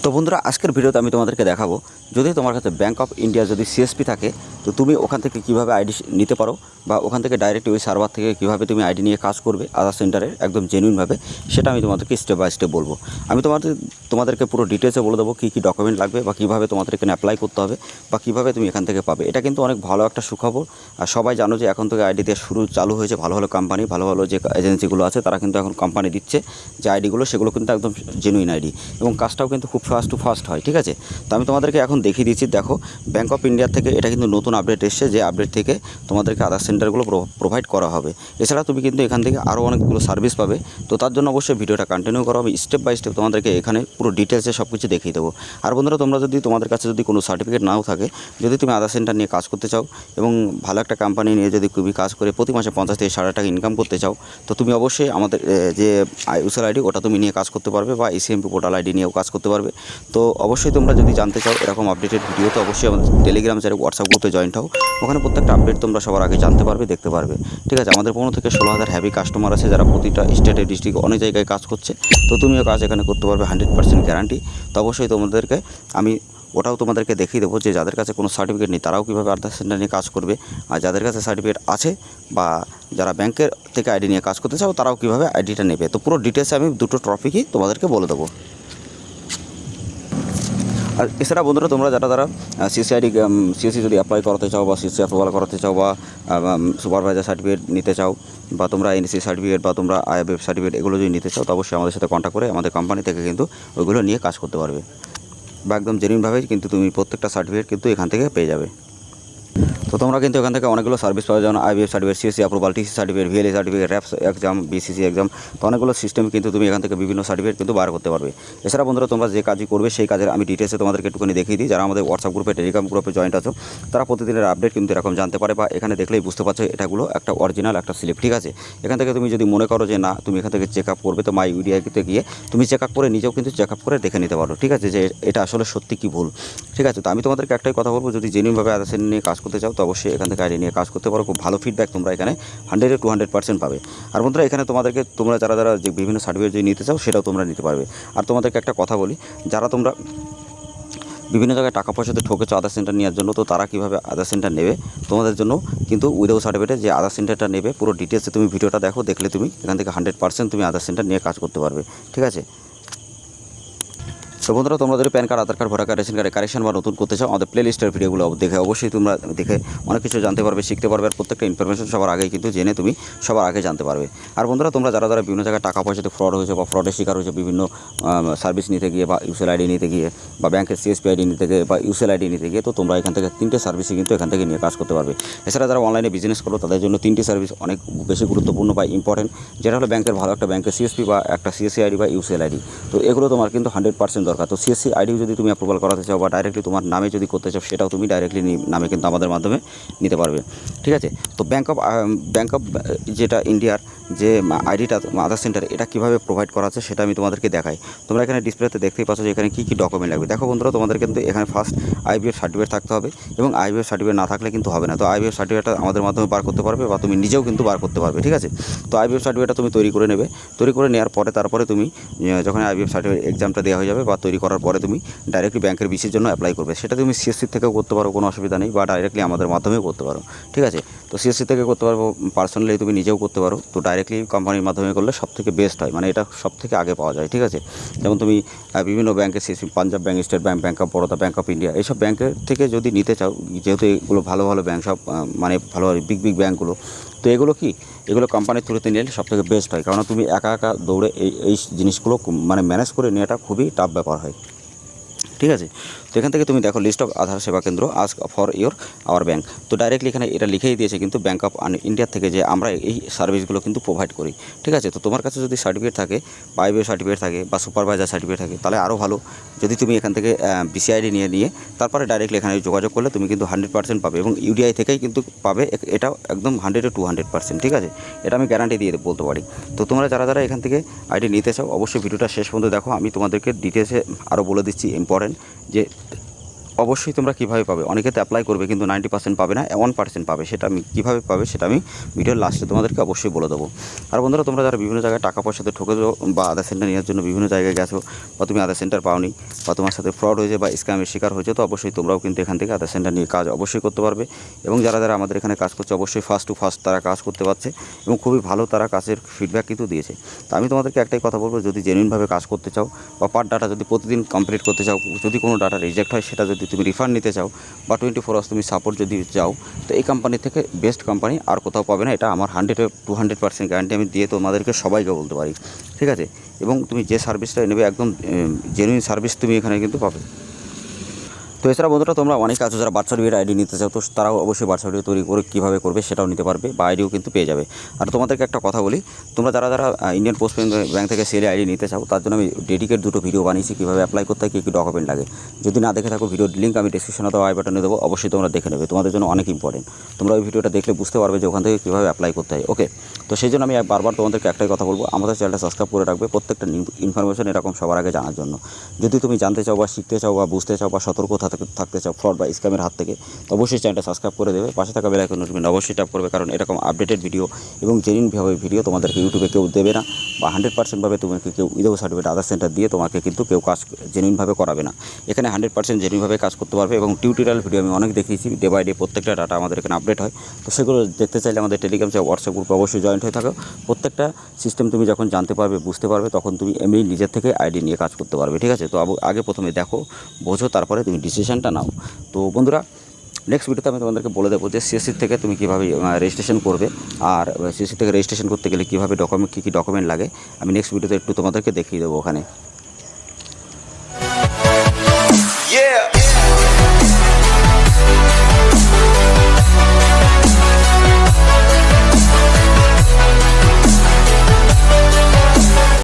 তো বন্ধুরা আজকের ভিডিওতে আমি তোমাদেরকে দেখাবো যদি তোমার কাছে ব্যাঙ্ক অফ ইন্ডিয়া যদি সিএসপি থাকে তো তুমি ওখান থেকে কিভাবে আইডি নিতে পারো বা ওখান থেকে ডাইরেক্ট ওই সার্ভার থেকে কিভাবে তুমি আইডি নিয়ে কাজ করবে আধার সেন্টারে একদম জেনুইনভাবে সেটা আমি তোমাদেরকে স্টেপ বাই স্টেপ বলবো। আমি তোমাদেরকে পুরো ডিটেলসে বলে দেবো কী কী ডকুমেন্ট লাগবে বা কীভাবে তোমাদের এখানে অ্যাপ্লাই করতে হবে বা কীভাবে তুমি এখান থেকে পাবে। এটা কিন্তু অনেক ভালো একটা সুখবর। আর সবাই জানো যে এখন থেকে আইডি দিয়ে চালু হয়েছে, ভালো ভালো কোম্পানি, ভালো ভালো যে এজেন্সিগুলো আছে তারা কিন্তু এখন কোম্পানি দিচ্ছে যে আইডিগুলো, সেগুলো কিন্তু একদম জেনুইন আইডি এবং কাজটাও কিন্তু খুব ফাস্ট হয়। ঠিক আছে, তো আমি তোমাদেরকে এখন দেখিয়ে দিচ্ছি। দেখো, ব্যাঙ্ক অফ ইন্ডিয়া থেকে এটা কিন্তু নতুন আপডেট এসছে, যে আপডেট থেকে তোমাদেরকে আধার সেন্টারগুলো প্রোভাইড করা হবে। এছাড়া তুমি কিন্তু এখান থেকে আরও অনেকগুলো সার্ভিস পাবে। তো তার জন্য অবশ্যই ভিডিওটা কন্টিনিউ করো। আমি স্টেপ বাই স্টেপ তোমাদেরকে এখানে পুরো ডিটেলসে সব কিছু দেখিয়ে দেবো। আর বন্ধুরা, তোমরা যদি তোমাদের কাছে যদি কোনো সার্টিফিকেট নাও থাকে, যদি তুমি আধার সেন্টার নিয়ে কাজ করতে চাও এবং ভালো একটা কোম্পানি নিয়ে যদি তুমি কাজ করে প্রতি মাসে 50 থেকে 60 টাকা ইনকাম করতে চাও, তো তুমি অবশ্যই আমাদের যে ইউজার আইডি ওটা তুমি নিয়ে কাজ করতে পারবে বা ইসিএমপি পোর্টাল আইডি নিয়েও কাজ করতে পারবে। তো অবশ্যই তোমরা যদি জানতে চাও এরকম আপডেটেড ভিডিও, তো অবশ্যই আমাদের টেলিগ্রাম চ্যানেল, হোয়াটসঅ্যাপ গ্রুপে জয়েন্ট হও। ওখানে প্রত্যেকটা আপডেট তোমরা সবার আগে জানতে পারবে, দেখতে পারবে। ঠিক আছে, আমাদের 15 থেকে 16,000 হ্যাপি কাস্টমার আছে যারা প্রতিটা স্টেটে, ডিস্ট্রিক্টে, অনেক জায়গায় কাজ করছে। তো তুমিও কাজ এখানে করতে পারবে 100% গ্যারান্টি। তো অবশ্যই তোমাদেরকে আমি ওটাও তোমাদেরকে দেখিয়ে দেবো যে যাদের কাছে কোনো সার্টিফিকেট নেই তারাও কীভাবে আধার সেন্টার নিয়ে কাজ করবে, আর যাদের কাছে সার্টিফিকেট আছে বা যারা ব্যাংকের থেকে আইডি নিয়ে কাজ করতে চাও তারাও কীভাবে আইডিটা নেবে। তো পুরো ডিটেলসে আমি দুটো টপিকই তোমাদেরকে বলে দেবো। আর এছাড়া বন্ধুরা, তোমরা যারা সিএসসি যদি অ্যাপ্লাই করাতে চাও বা সিএসসি অ্যাপ্রুভাল করাতে চাও বা সুপারভাইজার সার্টিফিকেট নিতে চাও বা তোমরা এনএসসি সার্টিফিকেট বা তোমরা আইএফএফ সার্টিফিকেট এগুলো যদি নিতে চাও, তো অবশ্যই আমাদের সাথে কন্ট্যাক্ট করে আমাদের কোম্পানি থেকে কিন্তু ওইগুলো নিয়ে কাজ করতে পারবে বা একদম জেনুইনভাবে কিন্তু তুমি প্রত্যেকটা সার্টিফিকেট কিন্তু এখান থেকে পেয়ে যাবে। তো তোমরা কিন্তু এখান থেকে অনেকগুলো সার্ভিস পাওয়া, যেমন IBF certificate, CSC approval, TC certificate, ভিএলএ certificate, reps exam, BCC exam, তো অনেকগুলো সিস্টেম কিন্তু তুমি এখান থেকে বিভিন্ন সার্টিফিকেট কিন্তু বার করতে পারবে। এছাড়া বন্ধুরা, তোমরা যে কাজই করবে সেই কাজের আমি ডিটেলসে তোমাদেরকে একটুখানি দেখিয়ে দিই। যারা আমাদের হোয়াটসঅ্যাপ গ্রুপে, টেলিগ্রাম গ্রুপে জয়েন্ট আছো তারা প্রতিদিনের আপডেট কিন্তু এরকম জানতে পারে বা এখানে দেখলেই বুঝতে পারছো এটাগুলো একটা অরিজিনাল একটা স্লিপ। ঠিক আছে, এখান থেকে তুমি যদি মনে করো যে না তুমি এখান থেকে চেক আপ করবে, তো মাই ইউডিআইতে গিয়ে তুমি চেক আপ করে নিজেও কিন্তু চেক আপ করে দেখে নিতে পারো। ঠিক আছে, যে এটা আসলে সত্যি কি ভুল। ঠিক আছে, তো আমি তোমাদেরকে একটাই কথা বলবো, যদি জেনুইনভাবে আধার সেন্টার নিয়ে কাজ করতে চাও তো অবশ্যই এখান থেকে আইডি নিয়ে কাজ করতে পারো। খুব ভালো ফিডব্যাক তোমরা এখানে 100-200% পাবে। আর বন্ধুরা, এখানে তোমরা যারা যে বিভিন্ন সার্টিফিকেট যদি নিতে চাও সেটাও তোমরা নিতে পারবে। আর তোমাদেরকে একটা কথা বলি, যারা তোমরা বিভিন্ন জায়গায় টাকা পয়সাতে ঠকেছো আধার সেন্টার নেওয়ার জন্য, তো তারা কীভাবে আধার সেন্টার নেবে তোমাদের জন্য কিন্তু উইদাউট সার্টিফিকেটে যে আধার সেন্টারটা নেবে, পুরো ডিটেলসে তুমি ভিডিওটা দেখো, দেখলে তুমি এখান থেকে 100% তুমি আধার সেন্টার নিয়ে কাজ করতে পারবে। ঠিক আছে, তো বন্ধুরা, তোমরা যদি প্যান কার্ড, আধার কার্ড, ভোটার কার্ড, রেশন কার্ডে কারেকশন বা নতুন করতে চাও, আমাদের প্লে লিস্টের ভিডিওগুলো দেখে অবশ্যই তোমরা দেখে অনেক কিছু জানতে পারবে, শিখতে পারবে। আর প্রত্যেকটা ইনফরমেশন সবার আগেই কিন্তু জেনে তুমি সবার আগে জানতে পারবে। আর বন্ধুরা, তোমরা যারা বিভিন্ন জায়গায় টাকা পয়সাতে ফ্রড হয়েছে বা ফ্রডের শিকার হয়েছে, বিভিন্ন সার্ভিস নিতে গিয়ে বা ইউসেল আইডি নিতে গিয়ে বা ব্যাংকের সিএসপি আইডি নিতে গিয়ে বা ইউসেল আইডি নিতে গিয়ে, তো তোমরা এখান থেকে 3টে সার্ভিসই কিন্তু এখান থেকে নিয়ে কাজ করতে পারবে। এছাড়া যারা অনলাইনে বিজনেস করো তাদের জন্য 3টি সার্ভিস অনেক বেশি গুরুত্বপূর্ণ বা ইম্পর্টেন্ট, যেটা হলো ব্যাংকের ভালো একটা ব্যাংকের সিএসপি বা একটা সিএসসি আইডি বা ইউসেল আইডি। তো এগুলো তোমার কিন্তু 100% দরকার। তো সিএসসি আইডি যদি তুমি অ্যাপ্রুভাল করাতে চাও বা ডাইরেক্টলি তোমার নামে যদি করতে চাও, সেটাও তুমি ডাইরেক্টলি নামে কিন্তু আমাদের মাধ্যমে নিতে পারবে। ঠিক আছে, তো ব্যাঙ্ক অফ যেটা ইন্ডিয়ার যে আইডিটা আধার সেন্টার, এটা কীভাবে প্রোভাইড করা আছে সেটা আমি তোমাদেরকে দেখাই। তোমরা এখানে ডিসপ্লেতে দেখতেই পাচ্ছ যে এখানে কী ডকুমেন্ট লাগবে। দেখো বন্ধুরা, তোমাদের কিন্তু এখানে ফার্স্ট আইবিএফ সার্টিফিকেট থাকতে হবে এবং আইবিএফ সার্টিফিকেট না থাকলে কিন্তু হবে না। তো আইবিএফ সার্টিফিকেটটা আমাদের মাধ্যমে বার করতে পারবে বা তুমি নিজেও কিন্তু বার করতে পারবে। ঠিক আছে, তো আইবিএফ সার্টিফিকেটটা তুমি তৈরি করে নেবে। তৈরি করে নেওয়ার পরে তারপরে তুমি যখন আইবিএফ সার্টিফিকেট এক্সামটা দেওয়া হয়ে যাবে বা তৈরি করার পরে তুমি ডাইরেক্টলি ব্যাংকের বিসির জন্য অ্যাপ্লাই করবে। সেটা তুমি সিএসসি থেকেও করতে পারো, কোনো অসুবিধা নেই, বা ডাইরেক্টলি আমাদের মাধ্যমেও করতে পারো। ঠিক আছে, তো সিএসসি থেকে করতে পারবো, পার্সোনালি তুমি নিজেও করতে পারো। তো ডাইরেক্টলি কোম্পানির মাধ্যমে করলে সবথেকে বেস্ট হয়, মানে এটা সবথেকে আগে পাওয়া যায়। ঠিক আছে, যেমন তুমি বিভিন্ন ব্যাংকের CSC, Punjab bank, state bank, bank of Baroda, bank of India, এইসব ব্যাংকের থেকে যদি নিতে চাও, যেহেতু এগুলো ভালো ব্যাংক, সব মানে ভালো বিগ ব্যাংকগুলো, তো এগুলো এগুলো কোম্পানির থ্রুতে নিলে সবথেকে বেস্ট হয়। কারণ তুমি একা দৌড়ে এই জিনিসগুলো মানে ম্যানেজ করে নেওয়াটা খুবই টাফ ব্যাপার হয়। ঠিক আছে, তো এখান থেকে তুমি দেখো লিস্ট অফ আধার সেবা কেন্দ্র, আস্ক ফর আওয়ার ব্যাংক। তো ডাইরেক্টলি এখানে এটা লিখেই দিয়েছে কিন্তু ব্যাংক অফ ইন্ডিয়া থেকে যে আমরা এই সার্ভিসগুলো কিন্তু প্রোভাইড করি। ঠিক আছে, তো তোমার কাছে যদি সার্টিফিকেট থাকে, আইবিএফ সার্টিফিকেট থাকে বা সুপারভাইজার সার্টিফিকেট থাকে, তাহলে আরও ভালো। যদি তুমি এখান থেকে বিসিআইডি নিয়ে তারপরে ডাইরেক্টলি এখানে যোগাযোগ করলে তুমি কিন্তু 100% পাবে এবং ইউডিআই থেকেই কিন্তু পাবে। এটাও একদম 100-200%। ঠিক আছে, এটা আমি গ্যারান্টি দিয়ে বলতে পারি। তো তোমরা যারা এখান থেকে আইডি নিতে চাও অবশ্যই ভিডিওটা শেষ পর্যন্ত দেখো। আমি তোমাদেরকে ডিটেলসে আরও বলে দিচ্ছি ইম্পর্টেন্ট যে অবশ্যই তোমরা কীভাবে পাবে, অনেকে তো অ্যাপ্লাই করবে কিন্তু 90% পাবে না, 1% পাবে। সেটা আমি কীভাবে পাবে সেটা আমি ভিডিওর লাস্টে তোমাদেরকে অবশ্যই বলে দেবো। আর বন্ধুরা, তোমরা যারা বিভিন্ন জায়গায় টাকা পয়সাতে ঠকেছো বা আধার সেন্টার নেওয়ার জন্য বিভিন্ন জায়গায় গেছো, বা তুমি আধার সেন্টার পাওনি, বা তোমার সাথে ফ্রড হয়েছে বা স্ক্যামের শিকার হয়েছে, তো অবশ্যই তোমরাও কিন্তু এখান থেকে আধার সেন্টার নিয়ে কাজ অবশ্যই করতে পারবে। এবং যারা যারা আমাদের এখানে কাজ করছে অবশ্যই ফার্স্ট টু ফার্স্ট তারা কাজ করতে পারছে এবং খুবই ভালো তারা কাজের ফিডব্যাক কিন্তু দিয়েছে। তো আমি তোমাদেরকে একটাই কথা বলবো, যদি জেনুইনভাবে কাজ করতে চাও বা পার ডাটা যদি প্রতিদিন কমপ্লিট করতে চাও, যদি কোনো ডাটা রিজেক্ট হয় সেটা যদি তুমি রিফান্ড নিতে চাও বা 24 আওয়ার্স তুমি সাপোর্ট যদি চাও, তো এই কোম্পানি থেকে বেস্ট কোম্পানি আর কোথাও পাবে না। এটা আমার 100-200% গ্যারান্টি আমি দিয়ে তোমাদেরকে সবাইকে বলতে পারি, ঠিক আছে। এবং তুমি যে সার্ভিসটা নেবে একদম জেনুইন সার্ভিস তুমি এখানে কিন্তু পাবে। তো এছাড়া বন্ধুরা, তোমরা অনেক আছো যারা বার্থ সার্টিফিকেট আইডি নিতে চাও, তো তারাও অবশ্যই বার্থ সার্টিফিকেট তৈরি করে কীভাবে করবে সেটাও নিতে পারবে বা আইডিও কিন্তু পেয়ে যাবে। আর তোমাদেরকে একটা কথা বলি, তোমরা যারা যারা ইন্ডিয়ান পোস্ট পেমেন্ট ব্যাঙ্ক থেকে সেল আইডি নিতে চাও, তার জন্য আমি ডেডিকেট 2টো ভিডিও বানিয়েছি কীভাবে অ্যাপ্লাই করতে হয়, কী কী ডকুমেন্ট লাগে। যদি না দেখে থাকো, ভিডিওর লিঙ্ক আমি ডিসক্রিপশনে দেওয়া আই বাটনে দেবো, অবশ্যই তোমরা দেখে নেবে, তোমাদের জন্য অনেক ইম্পর্টেন্ট। তোমরা ওই ভিডিওটা দেখলে বুঝতে পারবে যে ওখান থেকে কীভাবে অ্যাপ্লাই করতে হয়। ওকে, তো সেই জন্য আমি বারবার তোমাদেরকে একটাই কথা বলবো, আমাদের চ্যানেলটা সাবস্ক্রাইব করে রাখবে প্রত্যেকটা ইনফরমেশন এরকম সবার আগে জানার জন্য। যদি তুমি জানতে চাও বা শিখতে চাও বা বুঝতে চাও বা সতর্ক থাকতে চাও ফ্রড বা স্ক্যামের হাত থেকে, তো অবশ্যই চ্যানেলটা সাবস্ক্রাইব করে দেবে, পাশে থাকা বেল আইকন নোটিফিকেশন অবশ্যই ট্যাপ করবে, কারণ এরকম আপডেটেড ভিডিও এবং জেনুইনভাবে ভিডিও তোমাদেরকে ইউটিউবে কেউ দেবে না, বা 100% ভাবে তোমাকে কেউ উইদাউট সার্টিফিকেট আধার সেন্টার দিয়ে তোমাকে কিন্তু কেউ কাজ জেনুইনভাবে করাবে না। এখানে 100% জেনুইনভাবে কাজ করতে পারবে এবং টিউটোরিয়াল ভিডিও আমি অনেক দেখিয়েছি, ডে বাই ডে প্রত্যেকটা ডাটা আমাদের এখানে আপডেট হয়। তো সেগুলো দেখতে চাইলে আমাদের টেলিগ্রাম হোয়াটসঅ্যাপ গ্রুপে অবশ্যই জয়েন্ট হয়ে থাকো। প্রত্যেকটা সিস্টেম তুমি যখন জানতে পারবে, বুঝতে পারবে, তখন তুমি এমনি নিজের থেকে আইডি নিয়ে কাজ করতে পারবে, ঠিক আছে। তো আগে প্রথমে দেখো, বোঝো, তারপরে তুমি ডিসিশনটা নাও। তো বন্ধুরা, নেক্সট ভিডিওতে আমি তোমাদেরকে বলে দেবো যে সিএসসি থেকে তুমি কীভাবে রেজিস্ট্রেশন করবে, আর সিএসসি থেকে রেজিস্ট্রেশন করতে গেলে কীভাবে কী কী ডকুমেন্ট লাগে, আমি নেক্সট ভিডিওতে একটু তোমাদেরকে দেখিয়ে দেবো ওখানে।